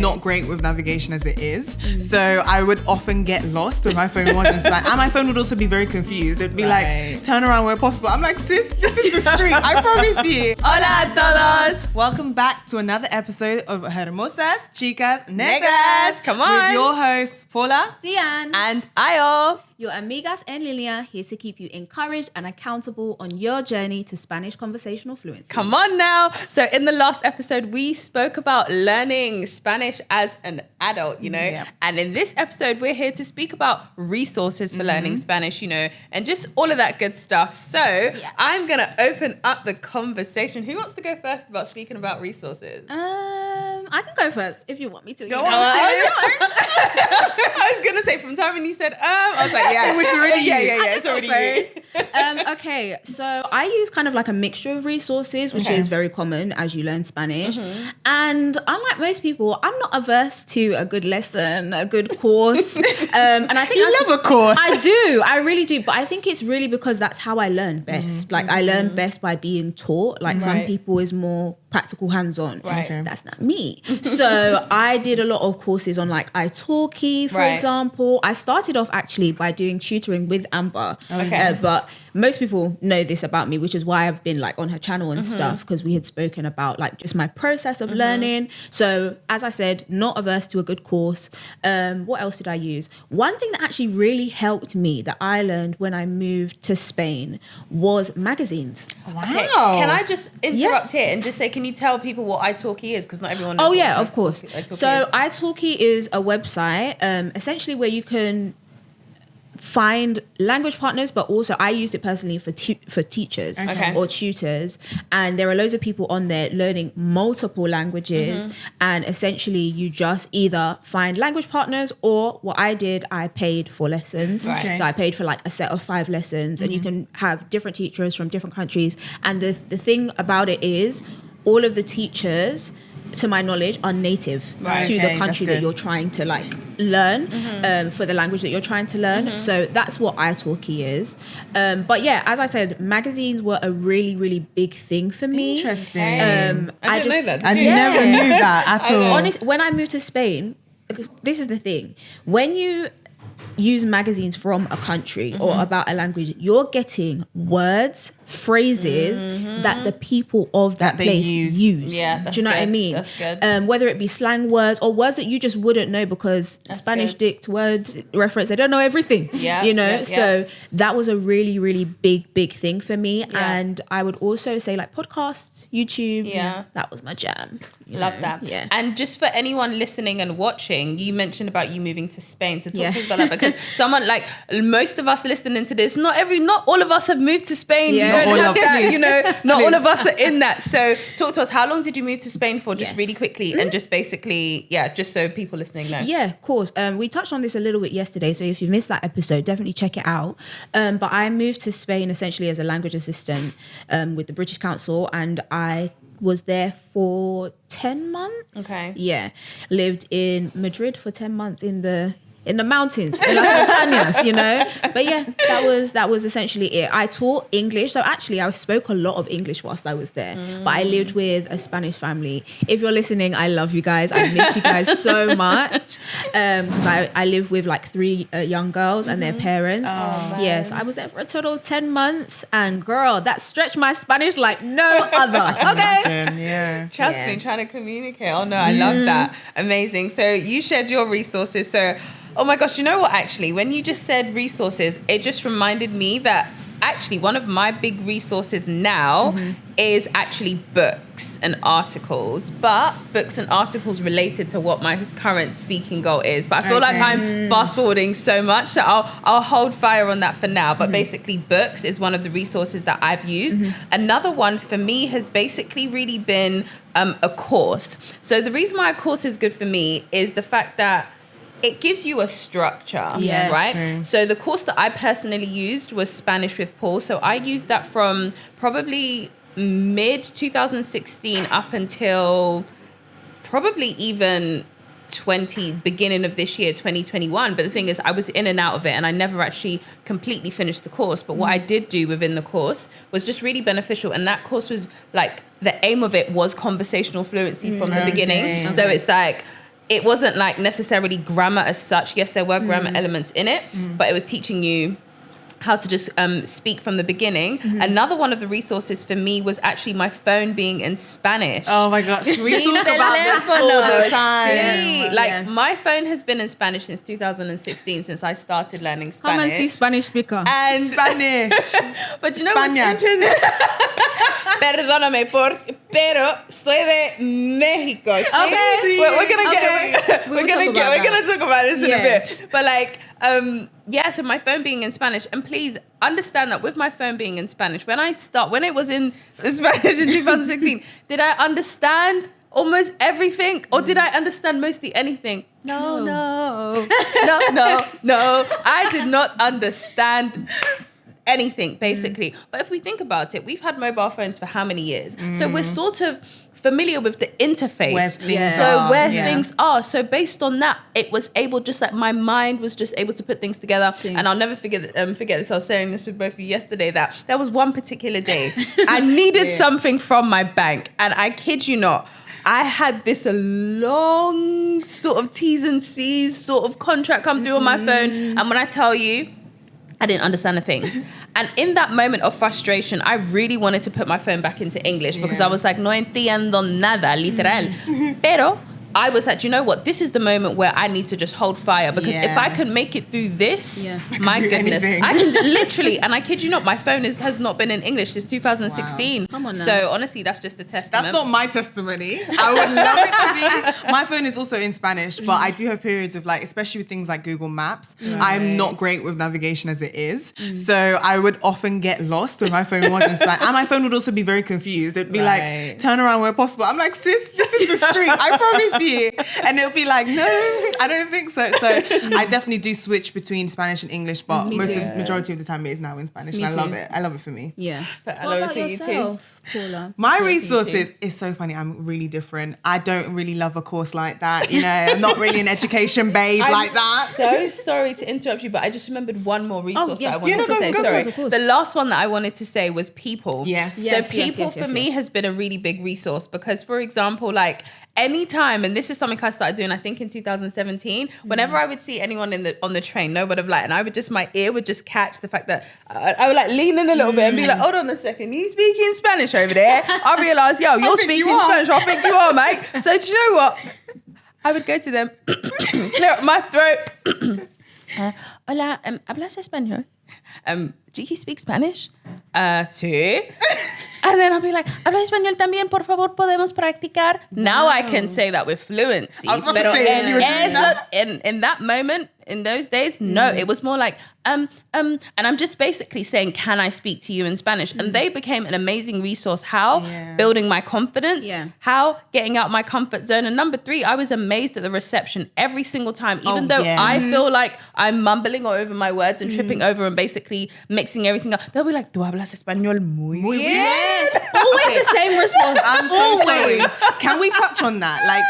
not great with navigation as it is. So I would often get lost when my phone was in Spanish. And my phone would also be very confused. It'd be like, turn around where possible. I'm like, sis, this is the street. I promise you. Hola todos. Welcome back to another episode of Hermosas Chicas Negras. Come on. With your hosts, Paula, Diane, And Ayo. your amigas and Lilia, here to keep you encouraged and accountable on your journey to Spanish conversational fluency. Come on now. So in the last episode, we spoke about learning Spanish as an adult, you know. Yeah. And in this episode, we're here to speak about resources for learning Spanish, you know, and just all of that good stuff. So I'm going to open up the conversation. Who wants to go first about speaking about resources? I can go first if you want me to. Go you on, know. I was going to say from time when you said, I was like, yeah, it's already you. it's already you. Okay, so I use kind of like a mixture of resources, which is very common as you learn Spanish. And unlike most people, I'm not averse to a good lesson, a good course. And I think You love a course. I do, I really do. But I think it's really because that's how I learn best. Like I learn best by being taught. Like some Right. people is more practical, hands-on. Right. Okay. That's not me. So I did a lot of courses on like Italki, for Right. example. I started off actually by doing tutoring with Amber. Okay. But most people know this about me, which is why I've been like on her channel and stuff, because we had spoken about like just my process of learning. So as I said, not averse to a good course. What else did I use? One thing that actually really helped me that I learned when I moved to Spain was magazines. Wow. Okay, can I just interrupt here and just say, can you tell people what iTalki is? Because not everyone knows. Oh yeah, of course. iTalki So is. iTalki is a website, essentially where you can find language partners, but also I used it personally for teachers Okay. or tutors, and there are loads of people on there learning multiple languages, and essentially you just either find language partners, or what I did, I paid for lessons. Right. Okay. So I paid for like a set of 5 lessons, and you can have different teachers from different countries, and the thing about it is all of the teachers, to my knowledge, are native Right. to Okay, the country that's that good. you're trying to like learn, for the language that you're trying to learn. So that's what iTalki is. But yeah, as I said, magazines were a really, really big thing for me. Interesting. I didn't know that. I did you? never knew that at all. Honest, when I moved to Spain, because this is the thing, when you use magazines from a country or about a language, you're getting words, phrases that the people of that they place use. Yeah, Do that's you know what I good. mean? That's good. Whether it be slang words or words that you just wouldn't know because Spanish good. dict word reference, they don't know everything. Yeah, you know. yeah, So that was a really, really big thing for me. Yeah. And I would also say like podcasts, YouTube. Yeah. that was my jam. you Love know? that. Yeah. And just for anyone listening and watching, you mentioned about you moving to Spain. So talk Yeah. to us about that, because someone like most of us listening to this, not all of us have moved to Spain. Yeah. You Not don't all have of- that, please. you know, not all of Please. us are in that. So talk to us. How long did you move to Spain for? Just Yes. really quickly, and just basically, just so people listening know. Yeah, of course. We touched on this a little bit yesterday, so if you missed that episode, definitely check it out. But I moved to Spain essentially as a language assistant with the British Council, and I was there for 10 months. Okay. Yeah. Lived in Madrid for 10 months in the mountains, in las montañas, you know. But yeah, that was essentially it. I taught English, so actually I spoke a lot of English whilst I was there. But I lived with a Spanish family. If you're listening, I love you guys. I miss you guys so much, because I live with like 3 young girls and their parents. Yes, I was there for a total of 10 months, and girl, that stretched my Spanish like no other. Okay. Imagine, yeah. Trust Yeah. me, trying to communicate. Oh no, I love that. Amazing. So you shared your resources. So, oh my gosh, you know what, actually, when you just said resources, it just reminded me that actually one of my big resources now is actually books and articles, but books and articles related to what my current speaking goal is. But I feel like I'm fast forwarding so much, so I'll hold fire on that for now. But basically books is one of the resources that I've used. Another one for me has basically really been a course. So the reason why a course is good for me is the fact that it gives you a structure, Yes. right? True. So the course that I personally used was Spanish with Paul. So I used that from probably mid 2016 up until probably even beginning of this year, 2021. But the thing is, I was in and out of it, and I never actually completely finished the course. But what I did do within the course was just really beneficial. And that course was like, the aim of it was conversational fluency from the beginning. Okay. So it's like, it wasn't like necessarily grammar as such. Yes, there were grammar elements in it, but it was teaching you how to just speak from the beginning. Another one of the resources for me was actually my phone being in Spanish. Oh my gosh, we talk about this all the time. Like my phone has been in Spanish since 2016, since I started learning Spanish. Come and see Spanish speaker. And Spanish. but you know what's interesting? Perdóname, pero soy de México. ¿sí? Okay. We're gonna talk about this in a bit. But like, so my phone being in Spanish, and please understand that with my phone being in Spanish, when it was in Spanish in 2016, did I understand almost everything, or did I understand mostly anything? No. I did not understand anything, basically. But if we think about it, we've had mobile phones for how many years? So we're sort of familiar with the interface. Where things are. So based on that, it was able, just like my mind was just able to put things together. And I'll never forget this. I was saying this with both of you yesterday, that there was one particular day I needed something from my bank. And I kid you not, I had this long sort of T's and C's sort of contract come through on my phone. And when I tell you, I didn't understand a thing. And in that moment of frustration, I really wanted to put my phone back into English because I was like, no entiendo nada, literal. Pero I was like, you know what? This is the moment where I need to just hold fire, because if I can make it through this, my goodness, anything. I can literally, and I kid you not, my phone has not been in English since 2016. Wow. Come on now. So honestly, that's just a testament. That's not my testimony. I would love it to be. My phone is also in Spanish, but I do have periods of like, especially with things like Google Maps, I'm not great with navigation as it is. So I would often get lost when my phone was in Spanish. And my phone would also be very confused. It'd be like, turn around where possible. I'm like, sis, this is the street. I promise you. And it'll be like, no, I don't think so. So I definitely do switch between Spanish and English, but majority of the time it is now in Spanish. And I love it. I love it for me. Yeah. But I What love about it for you yourself, Paula? My resources is so funny. I'm really different. I don't really love a course like that. You know, I'm not really an education babe like that. So sorry to interrupt you, but I just remembered one more resource that I wanted to say. Go, Sorry. of course. The last one that I wanted to say was people. Yes. Yes, So people for me has been a really big resource, because, for example, like anytime, and this is something I started doing, I think in 2017, whenever I would see anyone on the train, no word of lie, and my ear would just catch the fact that I would like lean in a little bit and be like, hold on a second, you speaking Spanish over there? I realised, yo, you're speaking Spanish. I think you are, mate. So do you know what? I would go to them, clear up my throat. Hola, ¿hablas español? Do you speak Spanish? Sí. And then I'll be like, ¿habla español también? Por favor, podemos practicar. Now I can say that with fluency. I was about to say, you were doing that. In that moment, in those days, no, it was more like, and I'm just basically saying, can I speak to you in Spanish? And they became an amazing resource. How? Building my confidence. How? Getting out my comfort zone. And number 3, I was amazed at the reception every single time, even though I feel like I'm mumbling all over my words and tripping over and basically mixing everything up. They'll be like, tú hablas español muy bien. Always the same response. I'm so sorry. Can we touch on that? Like,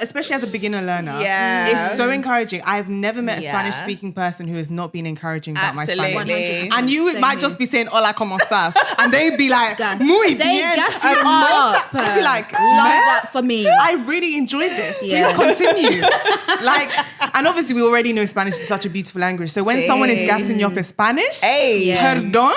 especially as a beginner learner, it's so encouraging. I've never met a Spanish speaking person who has not been encouraging about my Spanish. 100%. And you might just be saying, hola, ¿cómo estás? And they'd be like, muy bien. They gas you hermosa. up. I'd be like, Love "Man, that for me. I really enjoyed this. Please continue." Like, and obviously we already know Spanish is such a beautiful language. So when someone is gassing you up in Spanish, perdón?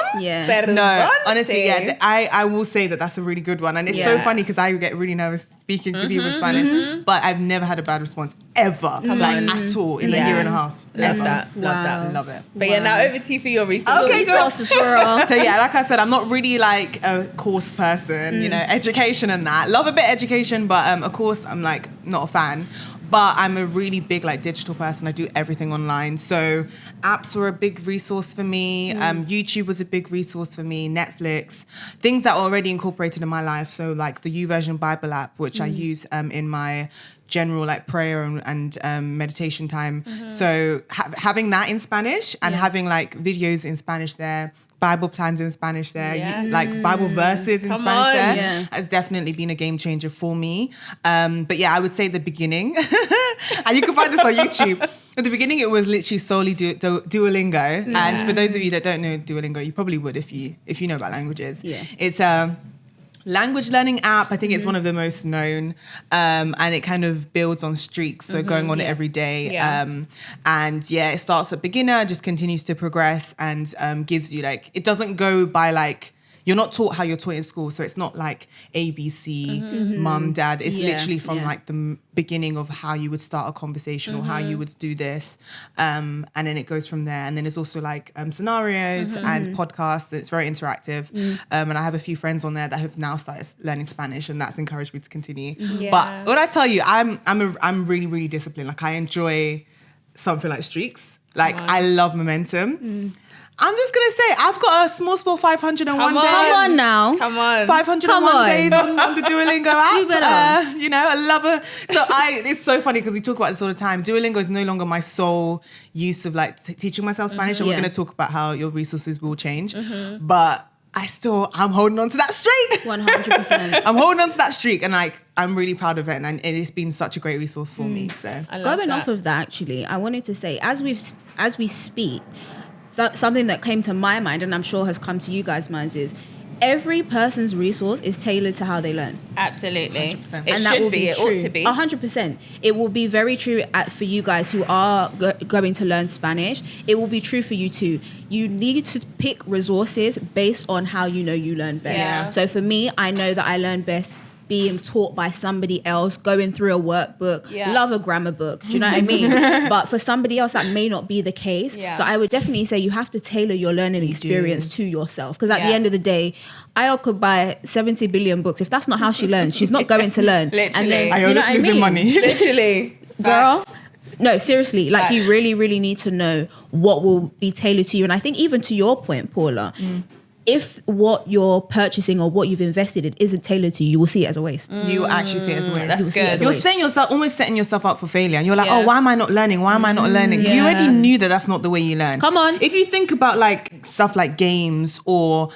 No, honestly, I will say that that's a really good one. And it's so funny because I get really nervous speaking to people in Spanish, but I've never had a bad response ever, at all, in a year and a half. Love that. Love it. But now over to you for your research. Okay, Resources, girl. So like I said, I'm not really like a course person, you know, education and that. Love a bit of education, but of course I'm like not a fan. But I'm a really big like digital person. I do everything online. So apps were a big resource for me. YouTube was a big resource for me. Netflix, things that are already incorporated in my life. So like the YouVersion Bible app, which I use in my general like prayer and meditation time. So having that in Spanish and having like videos in Spanish there, Bible plans in Spanish there, like Bible verses in Spanish there, has definitely been a game changer for me. But I would say the beginning, and you can find this on YouTube. At the beginning, it was literally solely Duolingo. And for those of you that don't know Duolingo, you probably would if you know about languages. It's Language learning app, I think it's one of the most known, and it kind of builds on streaks, so going on it every day. And it starts at beginner, just continues to progress, and gives you like, it doesn't go by like, you're not taught how you're taught in school, so it's not like ABC, mum, dad. It's literally from like the beginning of how you would start a conversation or how you would do this, and then it goes from there. And then there's also like scenarios and podcasts. It's very interactive, and I have a few friends on there that have now started learning Spanish, and that's encouraged me to continue. But when I tell you, I'm really, really disciplined. Like I enjoy something like streaks. Like I love momentum. I'm just going to say, I've got a small 501 days. Come on now. Come on. 501 days on the Duolingo app. You better. You know, I love it. So it's so funny because we talk about this all the time. Duolingo is no longer my sole use of like teaching myself Spanish. And we're going to talk about how your resources will change. But I'm holding on to that streak. 100%. I'm holding on to that streak, and like, I'm really proud of it. And it's been such a great resource for me. So going off of that, actually, I wanted to say, as we speak, something that came to my mind, and I'm sure has come to you guys' minds, is every person's resource is tailored to how they learn. Absolutely. 100%. It and that should will be. It true. ought to be. 100%. It will be very true for you guys who are going to learn Spanish. It will be true for you too. You need to pick resources based on how you know you learn best. Yeah. So for me, I know that I learn best being taught by somebody else, going through a workbook, love a grammar book. Do you know what I mean? But for somebody else, that may not be the case. Yeah. So I would definitely say you have to tailor your learning experience to yourself. Because at the end of the day, Ayo could buy 70 billion books. If that's not how she learns, she's not going to learn. Literally. And then, I always losing money. Literally. Girl. No, seriously, like you really, really need to know what will be tailored to you. And I think even to your point, Paula, if what you're purchasing or what you've invested in isn't tailored to you, you will see it as a waste. You will actually see it as a waste. That's good. You're almost setting yourself up for failure. And you're like, oh, why am I not learning? Why am I not learning? You already knew that that's not the way you learn. Come on. If you think about like stuff like games or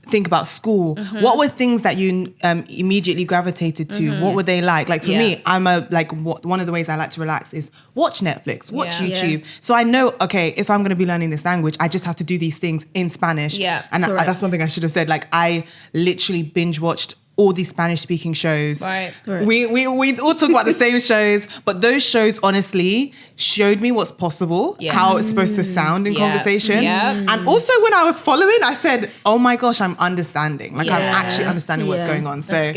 think about school, what were things that you immediately gravitated to? What were they like? Like for me, one of the ways I like to relax is watch Netflix, watch YouTube. So I know, okay, if I'm going to be learning this language, I just have to do these things in Spanish. And that's one thing I should have said. Like I literally binge watched all these Spanish speaking shows. Right. We all talk about the same shows, but those shows honestly showed me what's possible, how it's supposed to sound in conversation. And also when I was following, I said, oh my gosh, I'm understanding. Like I'm actually understanding what's going on. So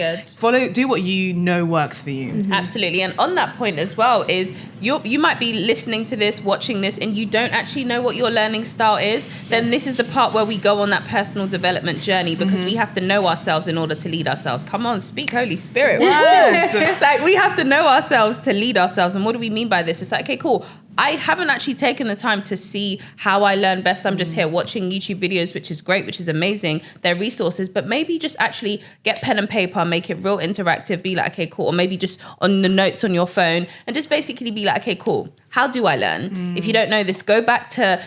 do what you know works for you. Absolutely. And on that point as well is you might be listening to this, watching this, and you don't actually know what your learning style is. Then this is the part where we go on that personal development journey, because we have to know ourselves in order to lead ourselves. Come on, speak Holy Spirit. Like we have to know ourselves to lead ourselves. And what do we mean by this? It's like, okay, cool. I haven't actually taken the time to see how I learn best. I'm just here watching YouTube videos, which is great, which is amazing. They're resources, but maybe just actually get pen and paper, make it real interactive, be like, okay, cool. Or maybe just on the notes on your phone and just basically be like, okay, cool. How do I learn? If you don't know this, go back to,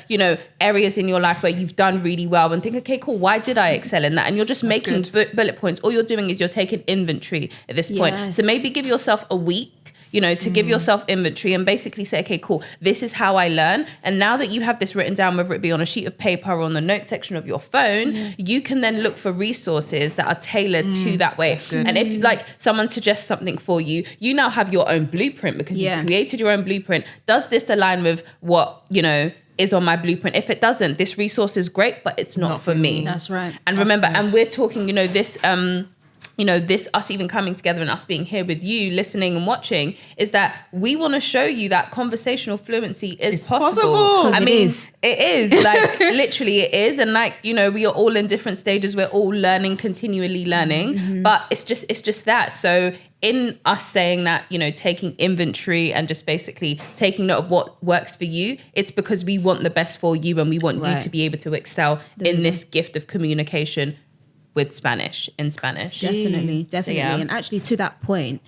areas in your life where you've done really well and think, okay, cool, why did I excel in that? And you're just making bullet points. All you're doing is you're taking inventory at this point. So maybe give yourself a week, to give yourself inventory and basically say, okay, cool, this is how I learn. And now that you have this written down, whether it be on a sheet of paper or on the note section of your phone, you can then look for resources that are tailored to that way. And if like someone suggests something for you, you now have your own blueprint because you created your own blueprint. Does this align with what, is on my blueprint? If it doesn't, this resource is great, but it's not for me. That's right. And remember, and we're talking, this this us even coming together and us being here with you, listening and watching, is that we want to show you that conversational fluency is possible. I mean, it is like literally it is. And like, we are all in different stages. We're all learning, continually learning, but it's just that. So in us saying that, taking inventory and just basically taking note of what works for you, it's because we want the best for you and we want you to be able to excel in this gift of communication with Spanish, in Spanish. Definitely. So, and actually to that point,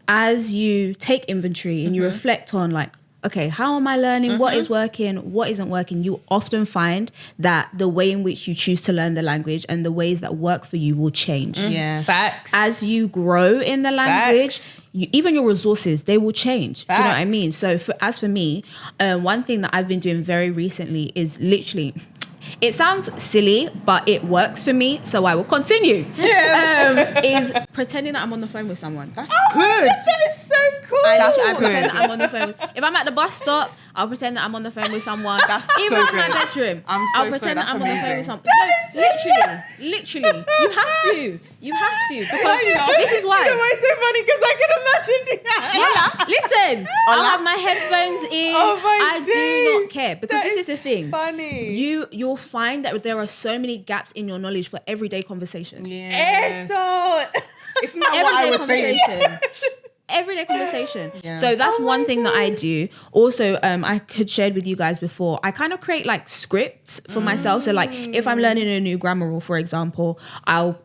as you take inventory and you reflect on like, okay, how am I learning? What is working? What isn't working? You often find that the way in which you choose to learn the language and the ways that work for you will change. Yes. Facts. As you grow in the language, even your resources, they will change. Do you know what I mean? So as for me, one thing that I've been doing very recently is literally, it sounds silly, but it works for me, so I will continue. Is pretending that I'm on the phone with someone. That's good. That is so cool. I pretend that I'm on the phone. If I'm at the bus stop, I'll pretend that I'm on the phone with someone. That's even so in my good. bedroom. I'm so I'll pretend that I'm on the phone with someone. Literally, you have to. You have to, because this is why. You know why it's so funny? Because I can imagine that. Listen, I'll have my headphones in. Oh my I do not care, because That this is the thing. Funny. You'll find that there are so many gaps in your knowledge for everyday conversation. Yes. Eso. It's not what I was saying. Everyday conversation. Yeah. So that's one thing that I do. Also, I had shared with you guys before. I kind of create like scripts for myself. So like if I'm learning a new grammar rule, for example, I'll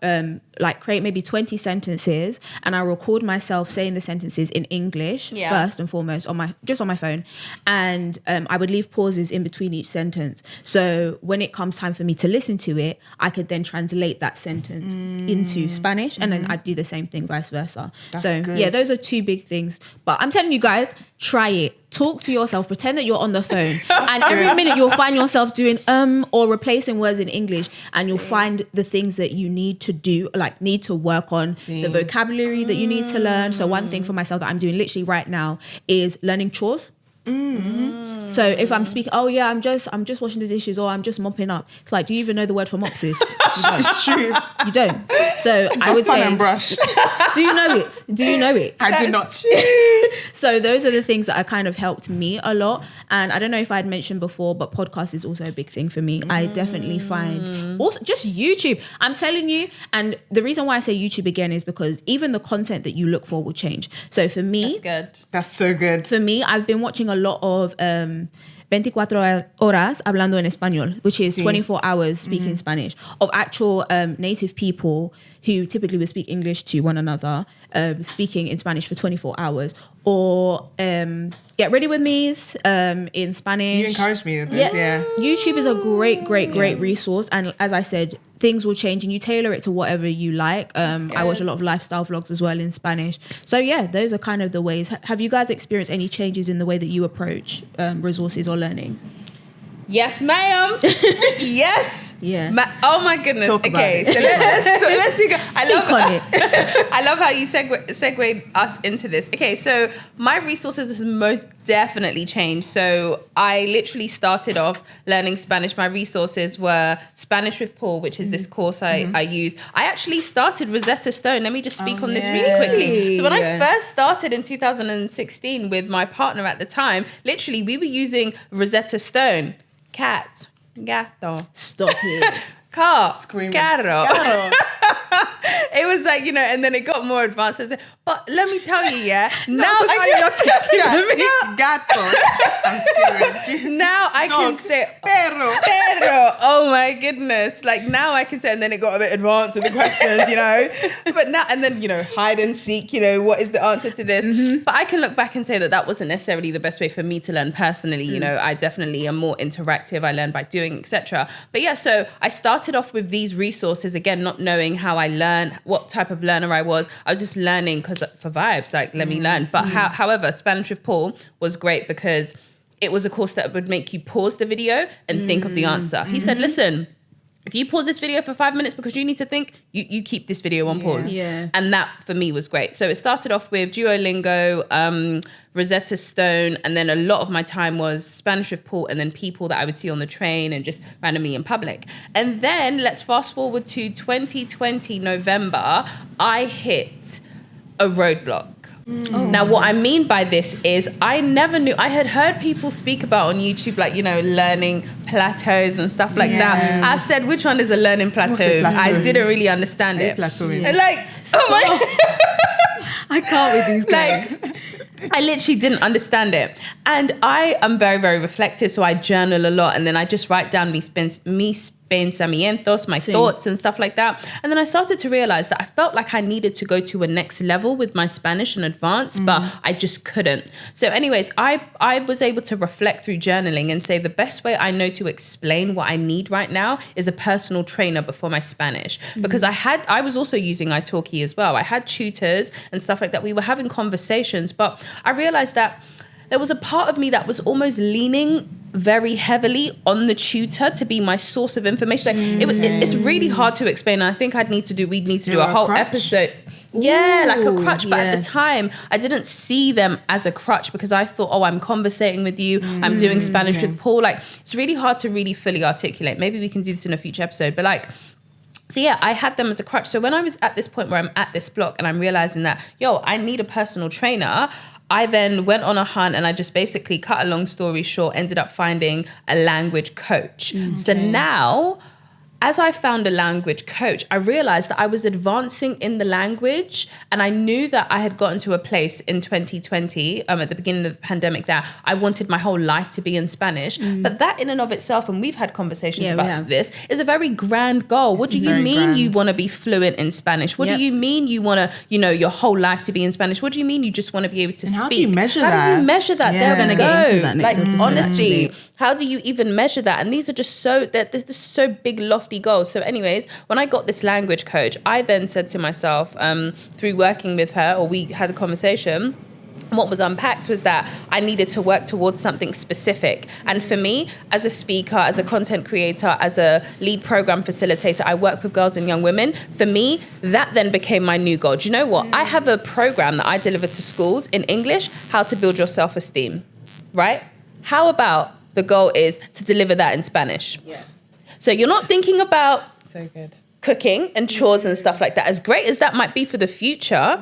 like create maybe 20 sentences, and I'll record myself saying the sentences in English first and foremost on my phone. And I would leave pauses in between each sentence. So when it comes time for me to listen to it, I could then translate that sentence into Spanish, and then I'd do the same thing vice versa. That's so good. yeah, those are two big things. But I'm telling you guys, try it. Talk to yourself, pretend that you're on the phone, and every minute you'll find yourself doing or replacing words in English, and you'll find the things that you need to do, like need to work on, the vocabulary that you need to learn. So one thing for myself that I'm doing literally right now is learning chores. So if I'm speaking, I'm just washing the dishes, or I'm just mopping up. It's like, do you even know the word for mop, sis? It's true. You don't. So I would say, and brush. do you know it? Do you know it? I do not. So those are the things that kind of helped me a lot. And I don't know if I'd mentioned before, but podcast is also a big thing for me. I definitely find also just YouTube. I'm telling you, and the reason why I say YouTube again is because even the content that you look for will change. So for me, That's good. That's so good. for me, I've been watching a lot of 24 horas hablando en español, which is 24 hours speaking Spanish, of actual native people who typically would speak English to one another, speaking in Spanish for 24 hours. Or Get Ready With Me's in Spanish. You encouraged me with this, yeah. YouTube is a great resource. And as I said, things will change and you tailor it to whatever you like. I watch a lot of lifestyle vlogs as well in Spanish. So yeah, those are kind of the ways. Have you guys experienced any changes in the way that you approach resources or learning? Yes, ma'am. Yes. Yeah. Oh my goodness. Talk about Okay, it. so let's see. I love on it. I love how you segued us into this. Okay, so my resources has most definitely changed. So I literally started off learning Spanish. My resources were Spanish with Paul, which is this course I use. I actually started Rosetta Stone. Let me just speak on this really quickly. So when I first started in 2016 with my partner at the time, literally we were using Rosetta Stone. Cat, gato, Stop it. car, Screaming. carro. It was like, and then it got more advanced. But let me tell you, now Gato. I'm scared. now I can Dog. say Perro. perro. Oh my goodness. Like now I can say, and then it got a bit advanced with the questions, But now, and then, hide and seek, what is the answer to this? But I can look back and say that wasn't necessarily the best way for me to learn personally. I definitely am more interactive. I learn by doing, etc. But yeah, so I started off with these resources, again, not knowing how I learned, what type of learner I was. I was just learning because for vibes, like let me learn. But however, Spanish with Paul was great because it was a course that would make you pause the video and think of the answer. He said, listen, if you pause this video for 5 minutes because you need to think, you keep this video on pause. Yeah. And that for me was great. So it started off with Duolingo, Rosetta Stone, and then a lot of my time was Spanish with Paul and then people that I would see on the train and just randomly in public. And then let's fast forward to 2020 November, I hit a roadblock. Now, what I mean by this is I never knew, I had heard people speak about on YouTube, like, learning plateaus and stuff like that. I said, which one is a learning plateau? a plateau? I didn't really understand it. Plateauing. And like, oh my, I can't with these guys. like, I literally didn't understand it. And I am very, very reflective. So I journal a lot. And then I just write down mis pensamientos, my thoughts and stuff like that. And then I started to realize that I felt like I needed to go to a next level with my Spanish and advance, but I just couldn't. So anyways, I was able to reflect through journaling and say the best way I know to explain what I need right now is a personal trainer before my Spanish. Because I was also using Italki as well. I had tutors and stuff like that. We were having conversations, but I realized that there was a part of me that was almost leaning very heavily on the tutor to be my source of information. Like it's really hard to explain. And I think we'd need to do a whole episode. Yeah, like a crutch. But at the time, I didn't see them as a crutch because I thought, oh, I'm conversating with you. I'm doing Spanish with Paul. Like, it's really hard to really fully articulate. Maybe we can do this in a future episode. But like, so yeah, I had them as a crutch. So when I was at this point where I'm at this block and I'm realizing that, I need a personal trainer, I then went on a hunt and I just basically, cut a long story short, ended up finding a language coach. So now, as I found a language coach, I realized that I was advancing in the language, and I knew that I had gotten to a place in 2020, at the beginning of the pandemic, that I wanted my whole life to be in Spanish. But that in and of itself, and we've had conversations about this, is a very grand goal. What do you mean you want to be fluent in Spanish? What do you mean you want to, your whole life to be in Spanish? What do you mean you just want to be able to speak? How do you measure that? How do you measure that? We're going to get into that next episode, honestly, actually. How do you even measure that? And these are just this is so big, lofty goals. So anyways, when I got this language coach, I then said to myself, through working with her, or we had a conversation, what was unpacked was that I needed to work towards something specific. And for me, as a speaker, as a content creator, as a lead program facilitator, I work with girls and young women. For me, that then became my new goal. Do you know what? I have a program that I deliver to schools in English, how to build your self-esteem, right? How about the goal is to deliver that in Spanish? Yeah. So you're not thinking about cooking and chores and stuff like that. As great as that might be for the future,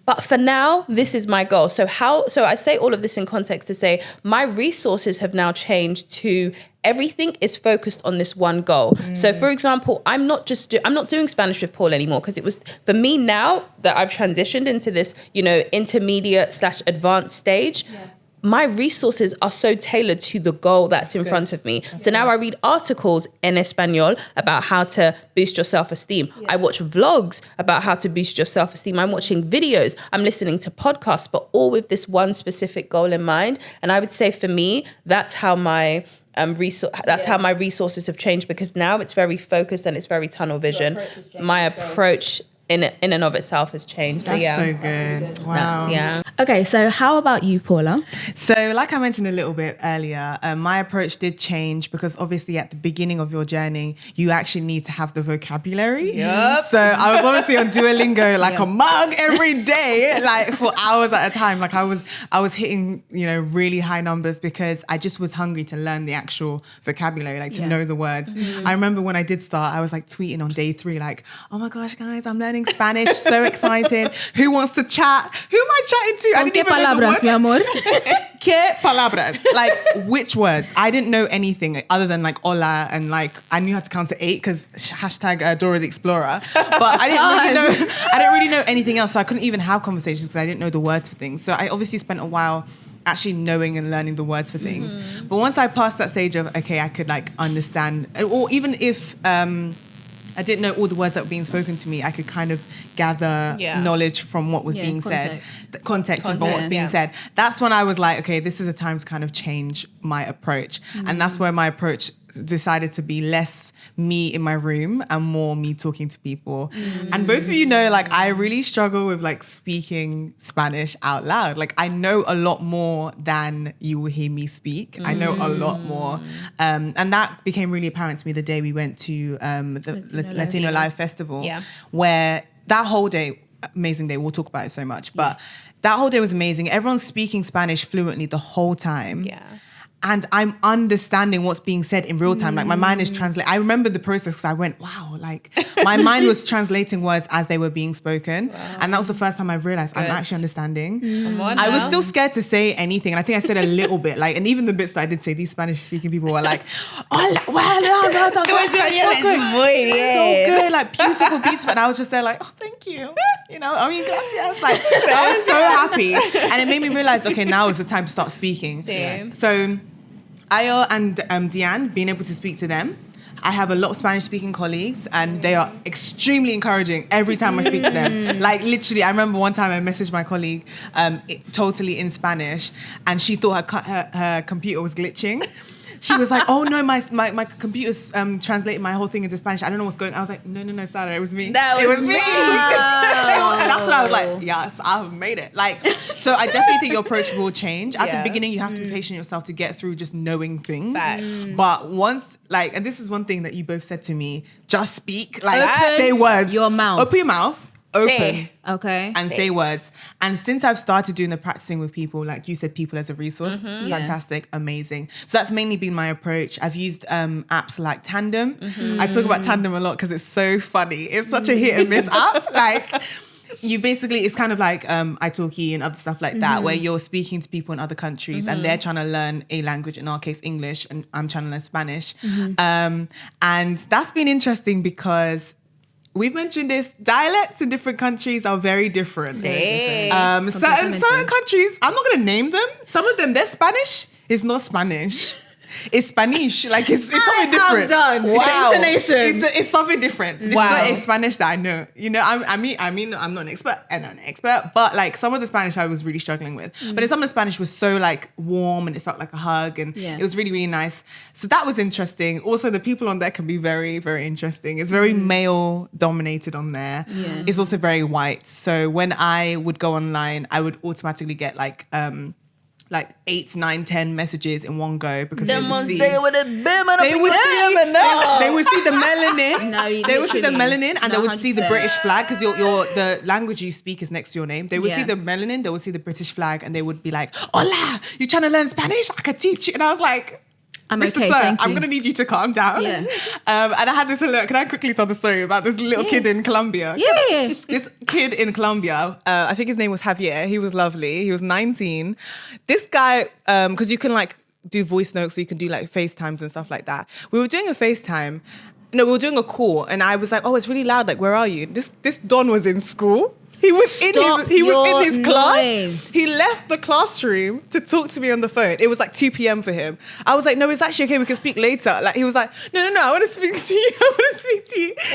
but for now, this is my goal. So I say all of this in context to say my resources have now changed to everything is focused on this one goal. So for example, I'm not doing Spanish with Paul anymore, because it was for me now that I've transitioned into this, intermediate/advanced stage. Yeah. My resources are so tailored to the goal that's in front of me. So now I read articles in Espanol about how to boost your self-esteem. Yeah. I watch vlogs about how to boost your self-esteem. I'm watching videos. I'm listening to podcasts, but all with this one specific goal in mind. And I would say for me, that's how my how my resources have changed, because now it's very focused and it's very tunnel vision. My approach in and of itself has changed. That's so good. Wow. Okay, so how about you, Paula? So like I mentioned a little bit earlier, my approach did change, because obviously at the beginning of your journey, you actually need to have the vocabulary. Yep. So I was obviously on Duolingo like a mug every day, like for hours at a time. Like I was hitting, really high numbers, because I just was hungry to learn the actual vocabulary, like to know the words. I remember when I did start, I was like tweeting on day 3, like, oh my gosh, guys, I'm learning Spanish, so excited. Who wants to chat? Who am I chatting to? ¿Con qué palabras, mi amor? ¿Qué palabras? Like, which words? I didn't know anything other than like hola, and like I knew how to count to 8 because hashtag Dora the Explorer. But I didn't really know anything else, so I couldn't even have conversations because I didn't know the words for things. So I obviously spent a while actually knowing and learning the words for things. But once I passed that stage of, okay, I could like understand, or even if I didn't know all the words that were being spoken to me, I could kind of gather knowledge from what was being said, context from what's being said. That's when I was like, okay, this is a time to kind of change my approach. And that's where my approach decided to be less me in my room and more me talking to people. And both of you know, like, I really struggle with like speaking Spanish out loud. Like, I know a lot more than you will hear me speak. I know a lot more. And that became really apparent to me the day we went to the Latino Live Festival, where that whole day, amazing day, we'll talk about it so much, but that whole day was amazing. Everyone's speaking Spanish fluently the whole time. Yeah. And I'm understanding what's being said in real time. Like my mind is translating. I remember the process because I went, wow, like my mind was translating words as they were being spoken. Wow. And that was the first time I realized I'm actually understanding. I was still scared to say anything. And I think I said a little bit, like, and even the bits that I did say, these Spanish speaking people were like, oh, well, no, so good, like beautiful, beautiful. And I was just there like, oh, thank you. I mean, gracias. Like, I was so happy. And it made me realize, okay, now is the time to start speaking. Same. So Ayo and Deanne, being able to speak to them. I have a lot of Spanish-speaking colleagues, and they are extremely encouraging every time I speak to them. Like, literally, I remember one time I messaged my colleague totally in Spanish, and she thought her computer was glitching. she was like, oh no, my computer's translated my whole thing into Spanish. I don't know what's going on. I was like, no, Sarah, it was me. It was me. And that's when I was like, yes, I've made it. Like, so I definitely think your approach will change. At the beginning, you have to be patient yourself to get through just knowing things. But once, like, and this is one thing that you both said to me, just speak, like, say words. Your mouth. Open your mouth. Open. Okay. And say words. And since I've started doing the practicing with people, like you said, people as a resource, fantastic, amazing. So that's mainly been my approach. I've used apps like Tandem. I talk about Tandem a lot because it's so funny. It's such a hit and miss app. Like, you basically, it's kind of like Italki and other stuff like that, where you're speaking to people in other countries and they're trying to learn a language, in our case, English, and I'm trying to learn Spanish. And that's been interesting because we've mentioned this. Dialects in different countries are very different. Certain countries, I'm not going to name them. Some of them, their Spanish is not Spanish. It's Spanish. Like, it's something different. I'm done. Wow. It's intonation. It's something different. It's not a Spanish that I know. You know, I mean, I'm not an expert, but like some of the Spanish I was really struggling with. But then some of the Spanish was so like warm and it felt like a hug and it was really, really nice. So that was interesting. Also, the people on there can be very, very interesting. It's very male dominated on there. Yeah. It's also very white. So when I would go online, I would automatically get like 8, 9, 10 messages in one go because they would see the melanin. They would see the melanin and they would see the British flag because the language you speak is next to your name. They would see the melanin, they would see the British flag and they would be like, hola, you trying to learn Spanish? I could teach you. And I was like, I'm Mr. okay, Sir, thank you. I'm going to need you to calm down. Yeah. And I had this can I quickly tell the story about this little kid in Colombia? Yeah. This kid in Colombia, I think his name was Javier. He was lovely. He was 19. This guy, because you can like do voice notes, so you can do like FaceTimes and stuff like that. We were doing a FaceTime. No, we were doing a call and I was like, oh, it's really loud. Like, where are you? This Don was in school. He was in his class. Noise. He left the classroom to talk to me on the phone. It was like 2 p.m. for him. I was like, no, it's actually okay. We can speak later. Like, he was like, no, I want to speak to you.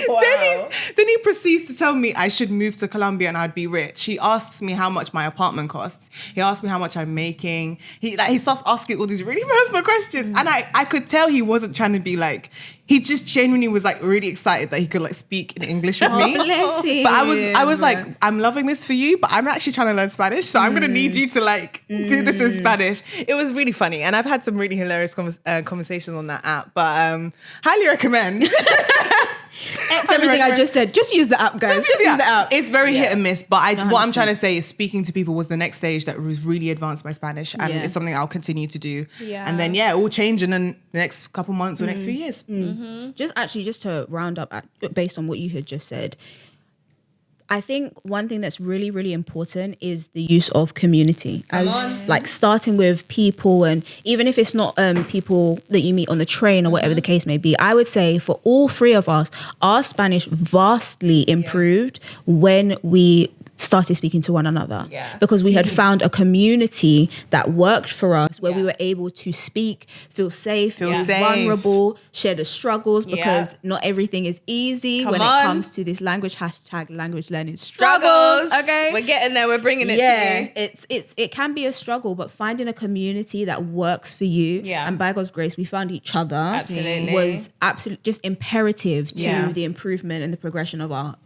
Wow. Then he proceeds to tell me I should move to Colombia and I'd be rich. He asks me how much my apartment costs. He asks me how much I'm making. He starts asking all these really personal questions. And I could tell he wasn't trying to be like, he just genuinely was like really excited that he could like speak in English with me. Bless him. But I was like, I'm loving this for you, but I'm actually trying to learn Spanish. So I'm going to need you to like do this in Spanish. It was really funny. And I've had some really hilarious conversations on that app, but highly recommend. Everything I just said. Just use the app, guys. Just use the app. It's very hit and miss, but what I'm trying to say is speaking to people was the next stage that was really advanced my Spanish, and it's something I'll continue to do. Yeah. And then it will change in the next couple months or next few years. Just to round up based on what you had just said, I think one thing that's really, really important is the use of community. Like starting with people, and even if it's not people that you meet on the train or whatever the case may be, I would say for all three of us, our Spanish vastly improved when we started speaking to one another, because we had found a community that worked for us, where we were able to speak, feel safe, feel vulnerable, share the struggles, because not everything is easy when it comes to this language language learning struggles. Okay, we're getting there. We're bringing it to you. It can be a struggle, but finding a community that works for you, and by God's grace, we found each other. Was absolutely just imperative to the improvement and the progression of our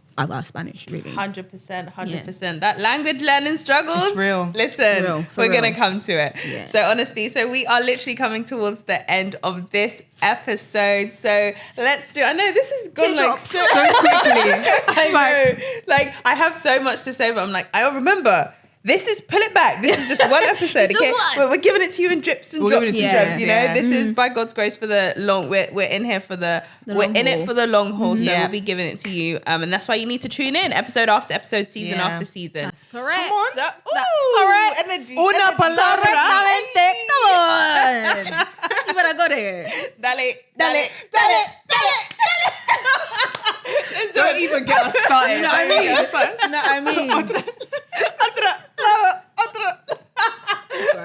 Spanish, really. 100%. That language learning struggles. It's real. Listen, we're going to come to it. Yeah. So honestly, we are literally coming towards the end of this episode. So let's do, I know this has gone like so quickly. I know. Like, I have so much to say, but I'm like, I remember. This is, pull it back. This is just one episode, okay? We're giving it to you in drips and drops. You know, this is by God's grace for the long. We're in here for we're in it for the long haul. So we'll be giving it to you, and that's why you need to tune in, episode after episode, season after season. That's correct. That's correct. Una palabra. Come on. You better go there. Dale. Don't even get us started. You know what I mean? Otra.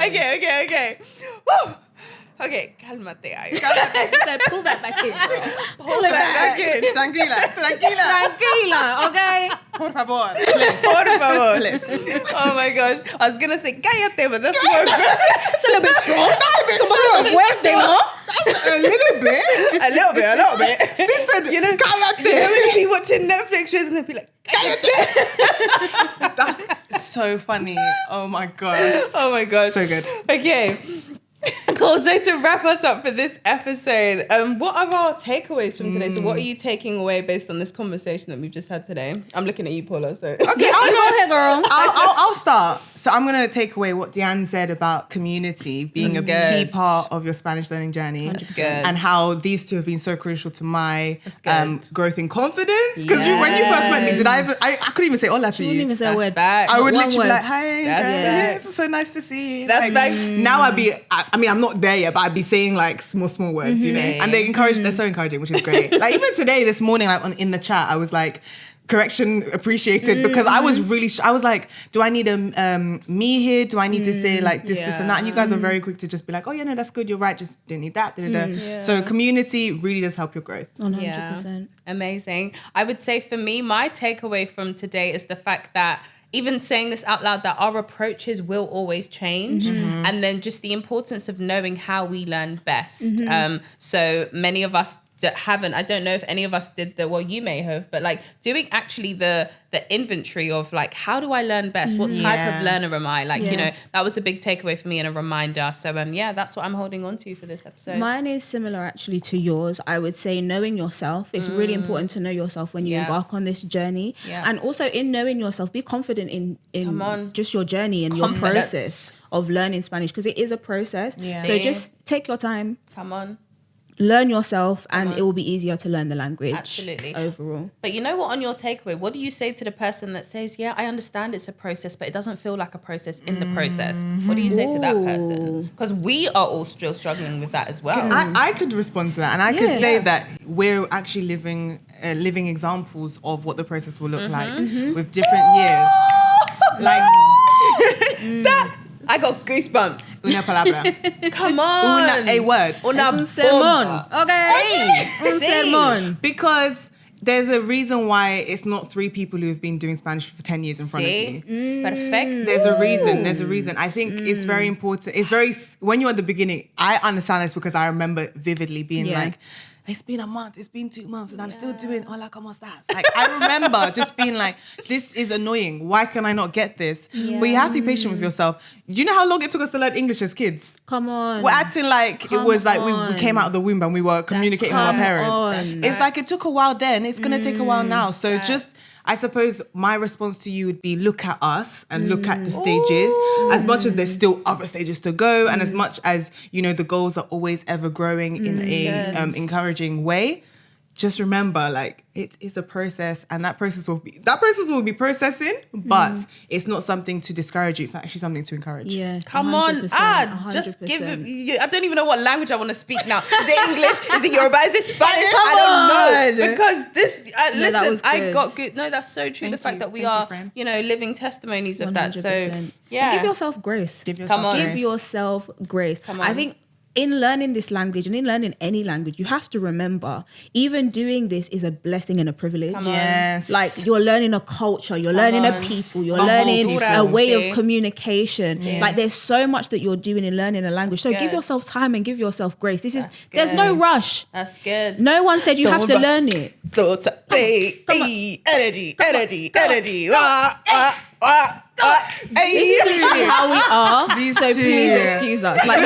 Okay. Woo. Okay, cálmate. She said, pull that back in, bro. Pull it back in. Tranquila, okay? Por favor. Please. Oh my gosh. I was going to say cállate, but that's more aggressive. It's a little bit strong. Como fuerte, ¿no? A little bit. A little bit. Sis said, you know, cállate. when you be watching Netflix shows and they'll be like, cállate. That's so funny. Oh my gosh. Oh my god. So good. Okay. Cool. So to wrap us up for this episode, what are our takeaways from today? So what are you taking away based on this conversation that we've just had today? I'm looking at you, Paula. So Okay, I'll go ahead, girl. I'll start. So I'm going to take away what Deanne said about community being That's a key good. part of your Spanish learning journey. That's good. And how these two have been so crucial to my That's good. growth in confidence. Because when you first met me, did I couldn't even say hola to You wouldn't you. even say a That's word. facts. I would One literally be word. like, hi, That's guys. facts. It's so nice to see you. That's Like, facts. now I mean, I'm not there yet, but I'd be saying like small words, you know? Same. And they're so encouraging, which is great. Like even today, this morning, like in the chat, I was like, correction appreciated, because I was really, I was like, do I need a me here? Do I need to say like this and that? And you guys are very quick to just be like, oh yeah, no, that's good. You're right. Just don't need that. So community really does help your growth. 100%. Amazing. I would say for me, my takeaway from today is the fact that even saying this out loud, that our approaches will always change. And then just the importance of knowing how we learn best. So many of us that haven't, I don't know if any of us did well, you may have, but like doing actually the inventory of like, how do I learn best? What type of learner am I? Like, you know, that was a big takeaway for me and a reminder. So that's what I'm holding on to for this episode. Mine is similar actually to yours. I would say knowing yourself. It's really important to know yourself when you embark on this journey. Yeah. And also in knowing yourself, be confident in just your journey and your process of learning Spanish, because it is a process. Yeah. So just take your time. Come on. Learn yourself, and it will be easier to learn the language. Absolutely. Overall. But you know what, on your takeaway, what do you say to the person that says, yeah, I understand it's a process, but it doesn't feel like a process in the process? What do you say to that person? Because we are all still struggling with that as well. I could respond to that, and I could say that we're actually living examples of what the process will look like with different years. Like that, I got goosebumps. una palabra. Come on. A word. Una Un sermón. bomba. Okay. Un sermón. Because there's a reason why it's not 3 people who have been doing Spanish for 10 years in front of you. Perfect. There's a reason. I think it's very important. When you're at the beginning, I understand this because I remember vividly being like, it's been a month, it's been 2 months, and I'm still doing hola, ¿cómo estás? Like, I remember just being like, this is annoying. Why can I not get this? But you have to be patient with yourself. You know how long it took us to learn English as kids? Come on. We're acting like it was like we came out of the womb and we were communicating with our parents. It's like it took a while then. It's going to take a while now. So I suppose my response to you would be look at us and look at the stages. As much as there's still other stages to go, and as much as, you know, the goals are always ever growing in a encouraging way. Just remember, like, it is a process, and that process will be processing, but it's not something to discourage you. It's actually something to encourage. Yeah. Come on, 100%, just give 100%. it. I don't even know what language I want to speak now. Is it English? Is it Yoruba? Is it Spanish? Come I don't know. Because this, that listen, was I good. got good. No, that's so true. Thank the fact you. that we Thank you, are, friend. you know, living testimonies of that. So, 100%. yeah. And give yourself grace. Give yourself Come on. grace. Give yourself grace. Come on. I think in learning this language and in learning any language, you have to remember, even doing this is a blessing and a privilege. Come on. Yes. Like, you're learning a culture, you're learning a people, you're Humble learning people. a way Okay. of communication. Yeah. Like, there's so much that you're doing in learning a language. So That's give good. yourself time and give yourself grace. That's There's no good. rush. That's good. No one said you Don't have to rush. learn it. Slow time. Energy. This is literally how we are. These So two. please excuse us. Like,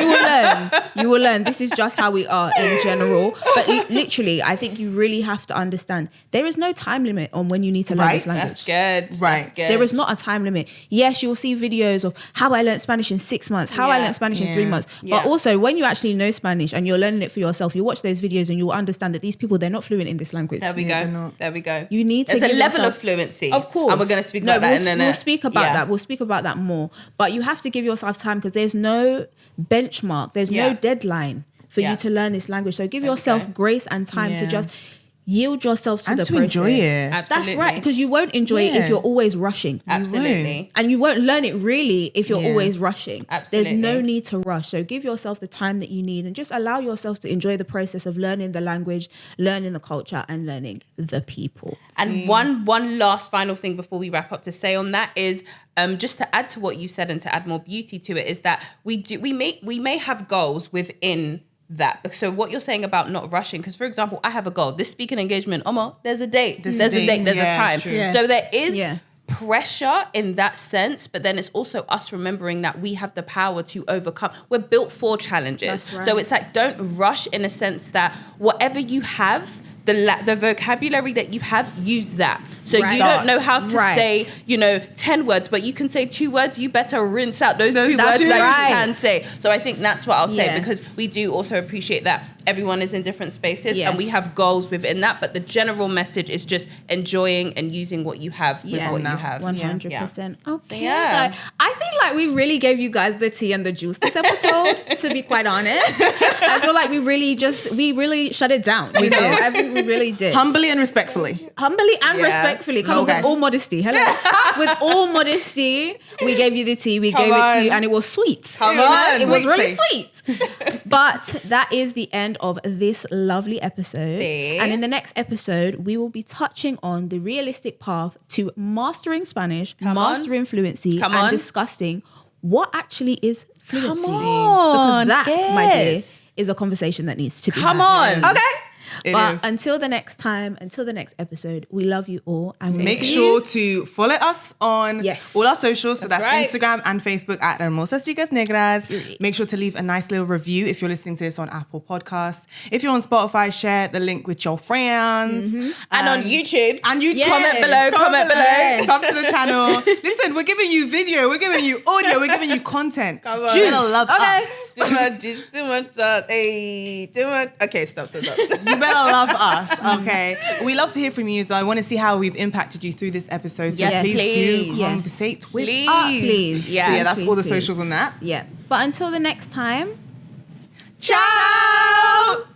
you will learn. This is just how we are in general. But literally, I think you really have to understand there is no time limit on when you need to learn this Right. language. That's good. Right. That's good. There is not a time limit. Yes, you'll see videos of how I learned Spanish in 6 months, how I Yeah. learned Spanish in Yeah. 3 months. Yeah. But also, when you actually know Spanish and you're learning it for yourself, you watch those videos and you'll understand that these people, they're not fluent in this language. There we Yeah, they're go. not. There we go. You need to There's a give level yourself- of fluency. Of course. And we're going to speak about that in a minute. We'll speak about Yeah. that. We'll speak about that more. But you have to give yourself time, because there's no benchmark. There's Yeah. no deadline for Yeah. you to learn this language. So give There we yourself go. grace and time to Yeah. just yield yourself to And the to process. enjoy it. Absolutely. That's right, because you won't enjoy it if Yeah. you're always rushing. Absolutely. And you won't learn it really if you're Yeah. always rushing. Absolutely. There's no need to rush. So give yourself the time that you need and just allow yourself to enjoy the process of learning the language, learning the culture, and learning the people. And one last final thing before we wrap up to say on that is just to add to what you said and to add more beauty to it is that we may have goals within that. So what you're saying about not rushing, because for example, I have a goal. This speaking engagement, there's a date. There's a date. There's a time. Yeah. So there is pressure in that sense, but then it's also us remembering that we have the power to overcome. We're built for challenges. That's right. So it's like, don't rush in a sense that whatever you have, the vocabulary that you have, use that. So you don't know how to say, 10 words, but you can say 2 words. You better rinse out those 2 words that you can say. So I think that's what I'll say, because we do also appreciate that everyone is in different spaces and we have goals within that. But the general message is just enjoying and using what you have with what you have. 100%. Okay. Yeah. I feel like we really gave you guys the tea and the juice this episode, to be quite honest. I feel like we really shut it down. We did. I think we really did. Humbly and respectfully. Respectfully. Come on, with all modesty. Hello. With all modesty, we gave you the tea. We gave it to you, and it was sweet. It was really sweet. But that is the end of this lovely episode. And in the next episode, we will be touching on the realistic path to mastering Spanish, mastering fluency, and discussing what actually is fluency. Because that, my dear, is a conversation that needs to be had. Okay? Until the next time, until the next episode, we love you all. And make sure to follow us on all our socials. So that's Instagram and Facebook at Hermosas Chicas Negras. Make sure to leave a nice little review if you're listening to this on Apple Podcasts. If you're on Spotify, share the link with your friends. And on YouTube. Comment below. Sub to the channel. Listen, we're giving you video. We're giving you audio. We're giving you content. Come on. You're gonna love us. Too much sauce. Hey, too much. Okay, stop. You better love us, okay? We love to hear from you, so I want to see how we've impacted you through this episode. So please do conversate with us. Please. Yeah, so that's all the socials on that. Yeah. But until the next time, ciao!